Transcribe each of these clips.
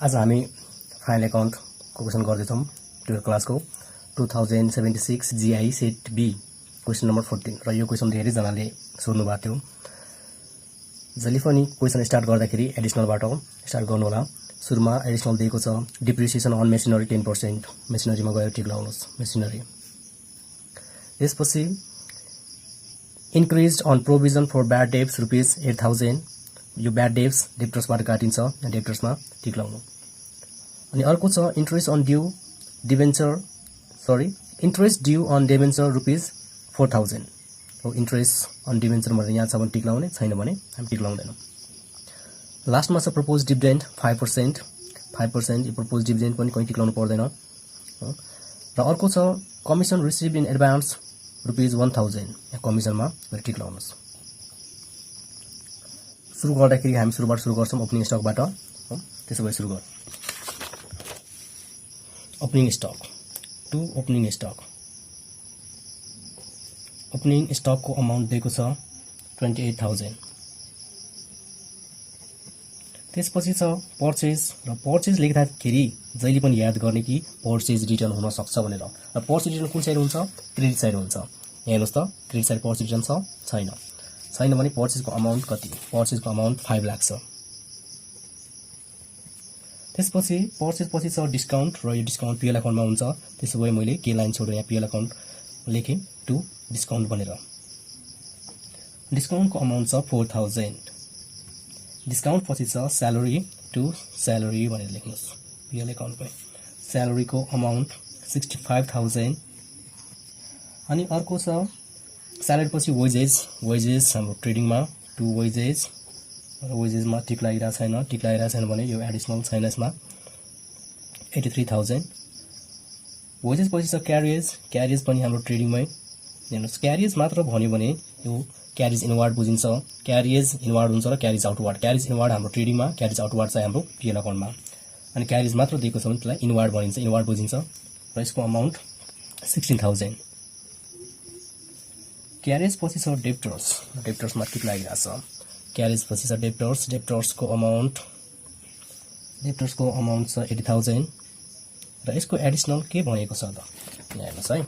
आज हामी final account को क्वेसन गर्दैछौँ 12 क्लासको 2076 GI set B question number 14 र यो क्वेसन धेरैजनाले सोध्नु भएको थियो। जहिले पनि क्वेसन स्टार्ट गर्दाखेरि एडिसनलबाट स्टार्ट गर्नु होला। सुरुमा एडिसनल दिएको छ डिप्रिसिएसन अन मेसिनरी 10%, मेसिनरीमा गएर टिक लगाउनुस् मेसिनरी। त्यसपछि increased on provision for bad debts rupees 8000, यो ब्याड डेब्ट्स डेब्टर्सबाट काटिन्छ, डेब्टर्समा टिक लगाउनु। अनि अर्को छ interest on due debenture rupees 4000 हो। इन्ट्रेस्ट अन डिभेन्चर भनेर यहाँ छ भने टिक लगाउने, छैन भने हामी टिक लगाउँदैनौँ। लास्टमा छ प्रपोज डिभिडेन्ड 5%, यो प्रपोज डिभिडेन्ड पनि कहीँ टिक लगाउनु पर्दैन। र अर्को छ commission receive in advance rupees 1000, यहाँ कमिसनमा टिक लगाउनुहोस्। सुरु गर्दाखेरि हामी सुरुबाट सुरु गर्छौँ ओपनिङ स्टकबाट। त्यसो भए सुरु गर। Opening stock to opening stock. Opening स्टकको अमाउन्ट दिएको छ 28000। त्यसपछि छ पर्चेज, र पर्चेज लेख्दाखेरि जहिले पनि याद गर्ने कि पर्चेज रिटर्न हुन सक्छ भनेर। र पर्चेज रिटर्न कुन साइड हुन्छ? क्रेडिट साइड हुन्छ। यहाँ हेर्नुहोस् त, क्रेडिट साइड पर्चेज रिटर्न छ, छैन भने पर्चेजको अमाउन्ट कति? पर्चेजको अमाउन्ट 5 लाख छ। त्यसपछि पर्चेज पछि छ डिस्काउन्ट, र यो डिस्काउन्ट पिएल अकाउन्टमा हुन्छ। त्यसो भए मैले के लाइन छोडेर यहाँ पिएल अकाउन्ट लेखेँ टु डिस्काउन्ट भनेर। डिस्काउन्टको अमाउन्ट छ 4000। डिस्काउन्ट पछि छ स्यालेरी टु स्यालेरी भनेर लेख्नुहोस् पिएल अकाउन्टमै। स्यालेरीको अमाउन्ट 65000। अनि अर्को छ स्यालेरी पछि वेजेस हाम्रो ट्रेडिङमा टु वेजेस, र वेजेसमा टिक लागिरहेको छैन भने यो एडिसनल छैन यसमा 83000। वेजेस पछि छ क्यारिज पनि हाम्रो ट्रेडिङमै। हेर्नुहोस् क्यारिज मात्र भन्यो भने यो क्यारिज इनवार्ड बुझिन्छ, क्यारिज इनवार्ड हुन्छ र क्यारिज आउटवार्ड। क्यारिज इनवार्ड हाम्रो ट्रेडिङमा, क्यारिज आउटवार्ड चाहिँ हाम्रो पिएल अकाउन्टमा। अनि क्यारिज मात्र दिएको छ भने त्यसलाई इनवार्ड भनिन्छ, इनवार्ड बुझिन्छ। र यसको अमाउन्ट 16000। क्यारेज पछि छ डेप्टर्समा टिक लागिरहेको छ। क्यारेज पछि छ डेप्टर्सको अमाउन्ट छ 80000। र यसको एडिसनल के भनेको छ त यहाँ हेर्नुहोस् है।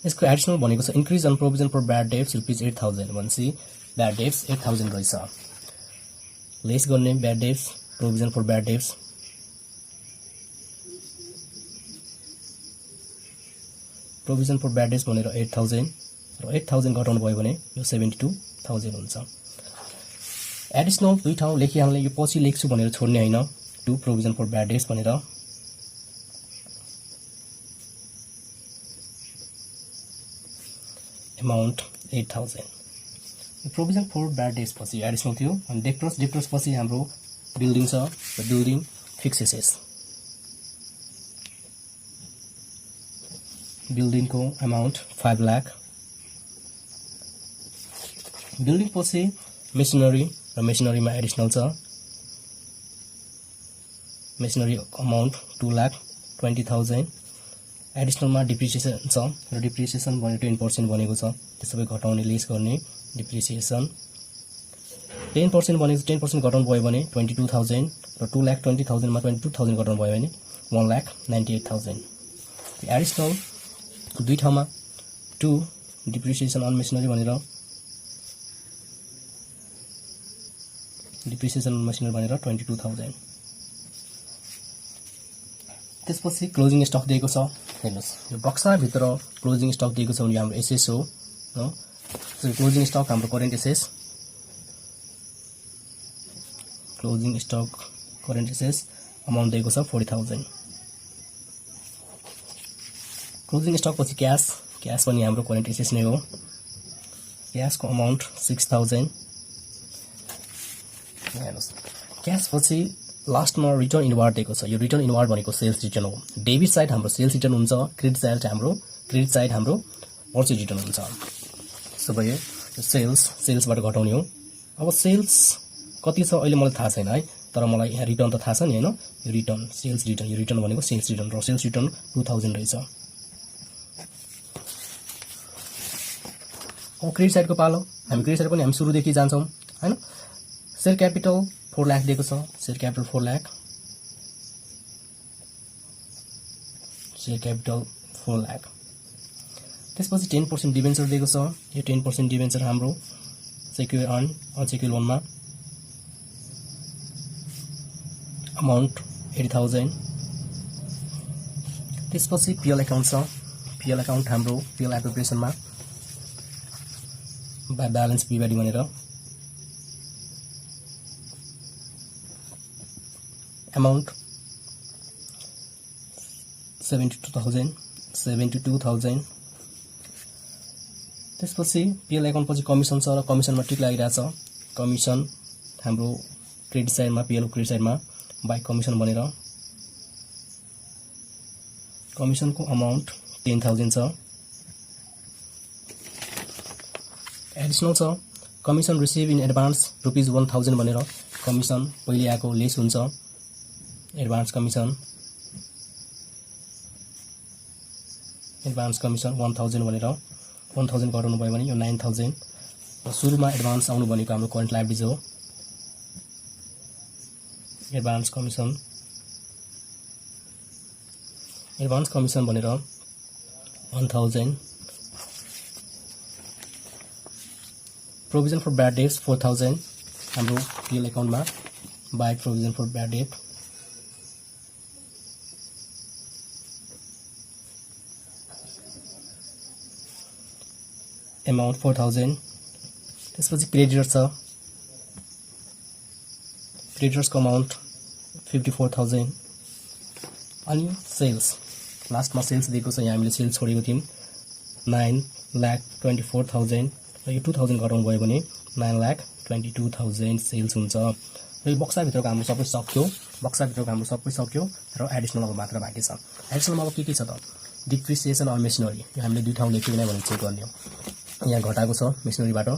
यसको एडिसनल भनेको छ increase on provision for bad debts rupees 8000 भनेपछि ब्याड डेब्ट्स 8000 रहेछ। लेस गर्ने bad debts, provision for bad debts भनेर 8000, र 8000 घटाउनु भयो भने यो 72000 हुन्छ। एडिसनल दुई ठाउँ लेखिहाल्ने, यो पछि लेख्छु भनेर छोड्ने होइन, to provision for bad debts भनेर। Amount 8000। Provision for bad debts पछि एडिसनल थियो। अनि डेप्टर्स पछि हाम्रो बिल्डिङ छ, र बिल्डिङ फिक्स एसेट्स। बिल्डिङको अमाउन्ट 5 लाख। बिल्डिङ पछि मेसिनरी, र मेसिनरीमा एडिसनल छ। Machinery amount 2,20,000। एडिसनलमा डिप्रिसिएसन छ, र डिप्रिसिएसन भने 10% भनेको छ। त्यसो भए घटाउने, लेस गर्ने डिप्रिसिएसन 10% भनेको 10% घटाउनु भयो भने 22,000, र 2,20,000मा 22,000 घटाउनु भयो भने 1,98,000। एडिसनल दुई ठाउँमा टु डिप्रिसिएसन अन मेसिनरी भनेर 22,000। त्यसपछि क्लोजिङ स्टक दिएको छ। हेर्नुहोस् यो बक्साभित्र क्लोजिङ स्टक दिएको छ भने हाम्रो एसेस हो। क्लोजिङ स्टक हाम्रो करेन्ट एसेस, अमाउन्ट दिएको छ 40,000। क्लोजिङ स्टक पछि क्यास पनि हाम्रो करेन्ट एसेस नै हो। क्यासको अमाउन्ट 6000। हेर्नुहोस् क्यास पछि लास्टमा रिटर्न इनवार्ड दिएको छ। यो रिटर्न इनवार्ड भनेको सेल्स रिटर्न हो। डेबिट साइड हाम्रो सेल्स रिटर्न हुन्छ, क्रेडिट साइड हाम्रो पर्चेज रिटर्न हुन्छ। सो भयो सेल्सबाट घटाउने हो। अब सेल्स कति छ अहिले मलाई थाहा छैन है, तर मलाई यहाँ रिटर्न त थाहा छ नि होइन। यो रिटर्न सेल्स रिटर्न, यो रिटर्न भनेको सेल्स रिटर्न, र सेल्स रिटर्न 2000 रहेछ। अब क्रेडिट साइडको पालो, हामी क्रेडिट साइड पनि हामी सुरुदेखि जान्छौँ होइन। सेयर क्यापिटल 4 लाख दिएको छ। Share capital 4 lakh share capital 4 lakh. त्यसपछि 10% डिबेन्चर दिएको छ। यो 10% डिबेन्चर हाम्रो सेक्युर अनसेक्युर लोनमा अमाउन्ट 80,000। त्यसपछि पिएल एकाउन्ट छ। पिएल एकाउन्ट हाम्रो पिएल एप्रोप्रिएसनमा बाई ब्यालेन्स बिबाडी भनेर अमाउन्ट 72,000। त्यसपछि पिएल एकाउन्ट पछि कमिसन छ र कमिसनमा टिक लागिरहेछ। कमिसन हाम्रो क्रेडिट साइडमा पिएल क्रेडिट साइडमा बाई कमिसन भनेर कमिसनको अमाउन्ट 10,000 छ। एडिसनल छ कमिसन रिसिभ इन एडभान्स ₹1,000 भनेर कमिसन पहिले आएको लेस हुन्छ। एडभान्स कमिसन 1,000 भनेर 1,000 घटाउनु भयो भने यो 9,000 र सुरुमा एडभान्स आउनु भनेको हाम्रो करेन्ट लायबिलिटिज हो। एडभान्स कमिसन भनेर 1,000। प्रोभिजन फर ब्याड डेट्स 4,000 हाम्रो पिएल एकाउन्टमा by provision for bad debt. Amount 4,000। त्यसपछि क्रेडिटर छ। क्रेडिटर्सको अमाउन्ट 54,000। अनि सेल्स लास्टमा सेल्स दिएको छ। यहाँ हामीले सेल्स छोडेको थियौँ 9,24,000 र यो 2,000 घटाउनु भयो भने 9,22,000 सेल्स हुन्छ। र यो बक्साभित्रको हाम्रो सबै सक्यो। र एडिसनल अब मात्र बाँकी छ। एडिसनलमा अब के छ त डिप्रिसिएसन अन मेसिनरी। यो हामीले दुई ठाउँ लेख्यो भने चेक गर्ने हो। यहाँ घटाएको छ मेसिनरीबाट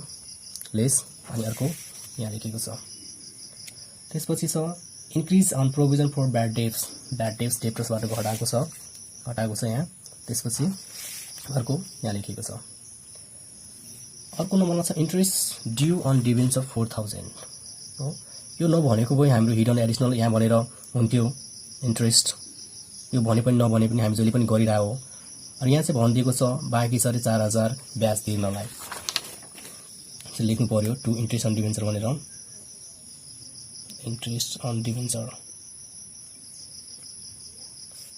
लेस अनि अर्को यहाँ लेखेको छ। त्यसपछि छ increase on provision for bad debts डेप्टर्सबाट घटाएको छ यहाँ। त्यसपछि अर्को यहाँ लेखेको छ। अर्को नम्बरमा छ इन्ट्रेस्ट ड्यू अन डिबेन्चर 4,000 हो। यो नभनेको भयो हाम्रो हिडन एडिसनल यहाँ भनेर हुन्थ्यो इन्ट्रेस्ट। यो भने पनि नभने पनि हामी जहिले पनि गरिरहेको हो। अनि यहाँ चाहिँ भनिदिएको छ बाँकी छ 4,000 ब्याज तिर्नलाई लेख्नु पर्यो टु इन्ट्रेस्ट अन डिबेन्चर भनेर। इन्ट्रेस्ट अन डिबेन्चर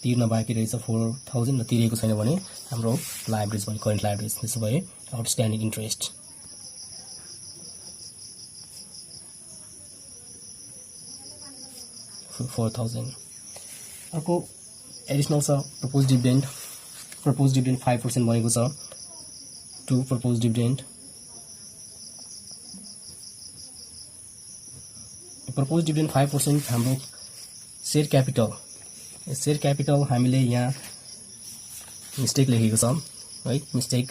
तिर्न बाँकी रहेछ 4,000 र तिरेको छैन भने हाम्रो लायबिलिटिज भने करेन्ट लायबिलिटिज। त्यसो भए आउटस्ट्यान्डिङ इन्ट्रेस्ट 4,000। अर्को एडिसनल छ प्रपोज डिभिडेन्ड 5% भनेको छ to propose dividend. Propose dividend 5% हाम्रो सेयर क्यापिटल हामीले यहाँ मिस्टेक लेखेको छ है। मिस्टेक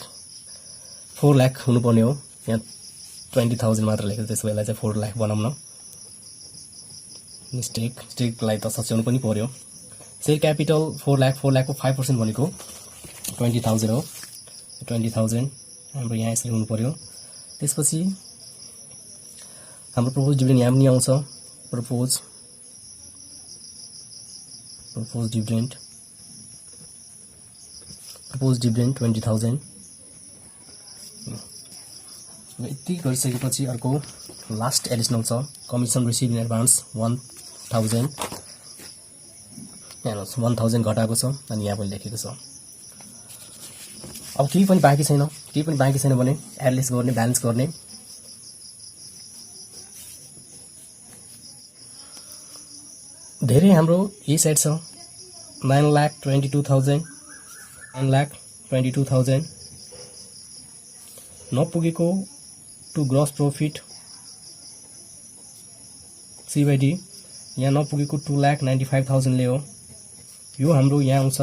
4 लाख हुनुपर्ने हो। यहाँ 20,000 मात्र लेखेको छ। त्यसो भए चाहिँ 4 लाख बनाउन मिस्टेकलाई त सच्याउनु पनि पर्यो। सेयर क्यापिटल 4 लाखको 5% भनेको 20,000 हो। 20,000 हाम्रो यहाँ यसरी हुनु पर्यो। त्यसपछि हाम्रो प्रपोज डिभिडेन्ड यहाँ पनि आउँछ। Propose dividend 20,000। यति गरिसकेपछि अर्को लास्ट एडिसनल छ कमिसन रिसिभ इन एडभान्स 1,000। यहाँ 1,000 घटाएको छ अनि यहाँ पनि लेखेको छ। अब केही पनि बाँकी छैन भने एडलेस गर्ने ब्यालेन्स गर्ने। धेरै हाम्रो यही साइड छ 9,22,000 नपुगेको टु ग्रस प्रॉफिट C/D यहाँ नपुगेको 2,95,000 हो। यो हाम्रो यहाँ आउँछ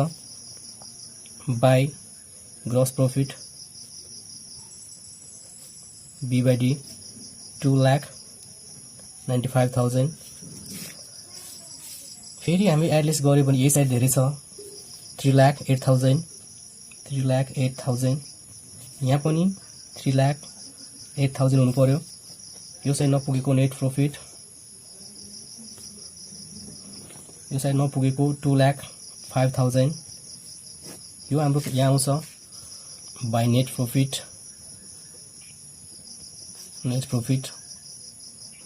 बाई ग्रस प्रॉफिट B/D 2,95,000। फेरि हामी एडलेस गर्यो भने यही साइड धेरै छ 3,08,000 यहाँ पनि 3,08,000 हुनु पर्यो। यो साइड नपुगेको नेट प्रॉफिट यो साइड नपुगेको 2,05,000 यो हाम्रो यहाँ आउँछ बाई नेट प्रॉफिट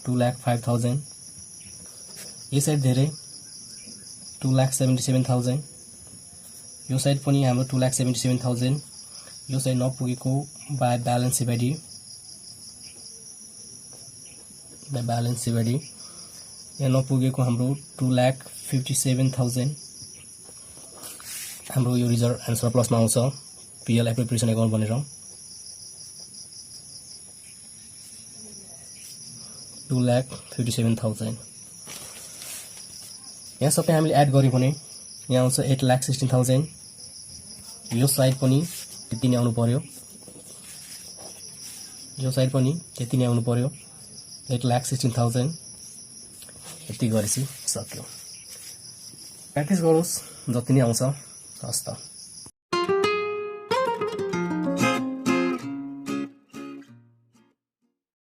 2,05,000 यो साइड धेरै 2,77,000 यो साइड पनि हाम्रो 2,77,000 यो साइड नपुगेको बाई ब्यालेन्स डिभाइड यहाँ नपुगेको हाम्रो 2,57,000 हाम्रो यो रिजर्भ एन्ड सरप्लसमा आउँछ पीएल एप्रोप्रिएसन अकाउन्ट भनेर 2,57,000 यहाँ सबै हामीले एड गर्यो भने यहाँ आउँछ 8,16,000 यो साइड पनि त्यति नै आउनु पर्यो यो साइड पनि त्यति नै आउनु पर्यो 8,16,000 यति गरेपछि सक्यो प्र्याक्टिस गरोस् जति नै आउँछ हस् त